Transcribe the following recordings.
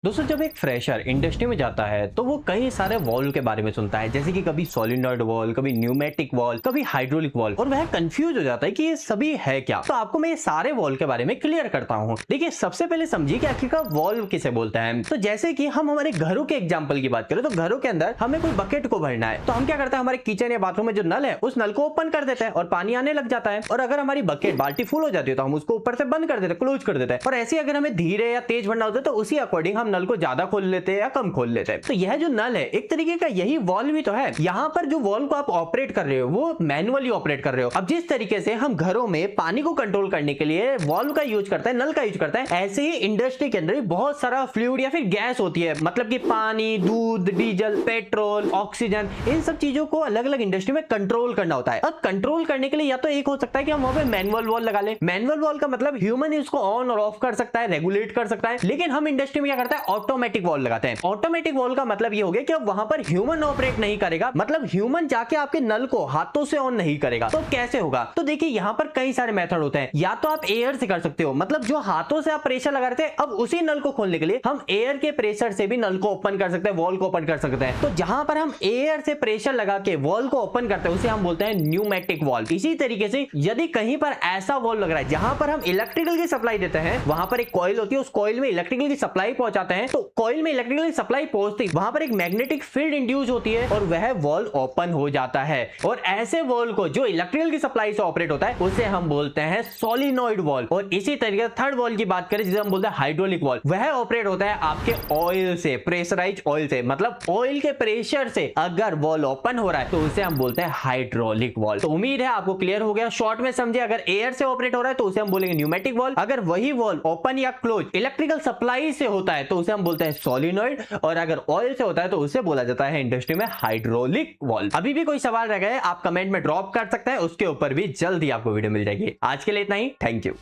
दोस्तों जब एक फ्रेशर इंडस्ट्री में जाता है तो वो कई सारे वॉल्व के बारे में सुनता है, जैसे कि कभी सोलिनॉइड वॉल्व, कभी न्यूमेटिक वॉल्व, कभी हाइड्रोलिक वॉल्व, और वह कंफ्यूज हो जाता है कि ये सभी है क्या। तो आपको मैं ये सारे वॉल्व के बारे में क्लियर करता हूँ। देखिए, सबसे पहले समझिए कि आखिरकार वॉल्व किसे बोलते हैं। तो जैसे कि हम हमारे घरों के एग्जाम्पल की बात करें तो घरों के अंदर हमें कोई बकेट को भरना है तो हम क्या करते हैं, हमारे किचन या बाथरूम में जो नल है उस नल को ओपन कर देते हैं और पानी आने लग जाता है। और अगर हमारी बकेट बाल्टी फुल हो जाती है तो हम उसको ऊपर से बंद कर देते हैं, क्लोज कर देते हैं। और ऐसे अगर हमें धीरे या तेज भरना होता है तो उसी अकॉर्डिंग हम नल को ज्यादा खोल लेते हैं या कम खोल लेते हैं। तो यह जो नल है एक तरीके का यही वॉल्व ही तो है। यहाँ पर जो वॉल्व को आप ऑपरेट कर रहे हो वो मैनुअली ऑपरेट कर रहे हो। अब जिस तरीके से हम घरों में पानी को कंट्रोल करने के लिए वॉल्व का यूज करते हैं, नल का यूज करते हैं, ऐसे ही इंडस्ट्री के अंदर बहुत सारा फ्लूइड या फिर गैस होती है, मतलब कि पानी, दूध, डीजल, पेट्रोल, ऑक्सीजन, इन सब चीजों को अलग अलग इंडस्ट्री में कंट्रोल करना होता है। अब कंट्रोल करने के लिए या तो एक हो सकता है कि हम वहां पे मैनुअल वॉल्व लगा ले। मैनुअल वॉल्व का मतलब ह्यूमन इसको ऑन और ऑफ कर सकता है, रेगुलेट कर सकता है। लेकिन हम इंडस्ट्री में क्या करते हैं, ऑटोमेटिक वॉल्व लगाते हैं। ऑटोमेटिक वॉल्व का मतलब ये हो गया कि अब वहां पर ह्यूमन ऑपरेट नहीं करेगा, मतलब ह्यूमन जाके आपके नल को हाथों से ऑन नहीं करेगा। तो कैसे होगा? तो देखिए, यहां पर कई सारे मेथड होते हैं। या तो आप एयर से कर सकते हो, मतलब जो हाथों से आप प्रेशर लगा रहे थे, अब उसी नल को खोलने के लिए हम एयर के प्रेशर से भी नल को ओपन कर सकते हैं, वॉल्व को ओपन कर सकते हैं। तो जहां पर हम एयर से प्रेशर लगा के वॉल्व को ओपन करते हैं उसे हम बोलते हैं न्यूमेटिक वॉल्व। इसी तरीके से यदि कहीं पर ऐसा वॉल्व लग रहा है जहां पर हम इलेक्ट्रिकल की सप्लाई देते हैं, वहां पर एक कॉइल होती है, उस कॉइल में इलेक्ट्रिकल की सप्लाई पहुंचाते हैं, तो कॉइल में इलेक्ट्रिकल की सप्लाई पहुंचती वहां पर एक मैग्नेटिक फील्ड इंड्यूस होती है और वह वॉल्व ओपन हो जाता है। और ऐसे वॉल्व को जो इलेक्ट्रिकल की सप्लाई से ऑपरेट होता है उसे हम बोलते हैं सोलिनॉइड वॉल्व। और इसी तरीके से थर्ड वॉल्व की बात करें जिसे हम बोलते हैं हाइड्रोलिक वॉल्व, वह ऑपरेट होता है आपके ऑयल से, प्रेशराइज्ड ऑयल से, मतलब ऑयल के प्रेशर से अगर वॉल्व ओपन हो रहा है तो उसे हम बोलते हैं हाइड्रोलिक वॉल्व। तो उम्मीद है आपको क्लियर हो गया। शॉर्ट में समझे, अगर एयर से ऑपरेट हो रहा है तो उसे हम बोलेंगे न्यूमेटिक वॉल्व, अगर वही वॉल्व ओपन या क्लोज इलेक्ट्रिकल सप्लाई से होता है तो उसे हम बोलते हैं सोलिनॉइड, और अगर ऑयल से होता है तो उसे बोला जाता है इंडस्ट्री में हाइड्रोलिक वॉल्व। अभी भी कोई सवाल रह गए आप कमेंट में ड्रॉप कर सकते हैं, उसके ऊपर भी जल्दी आपको वीडियो मिल जाएगी। आज के लिए इतना ही, थैंक यू।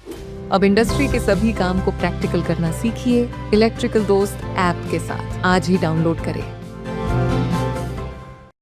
अब इंडस्ट्री के सभी काम को प्रैक्टिकल करना सीखिए इलेक्ट्रिकल दोस्त ऐप के साथ। आज ही डाउनलोड करें।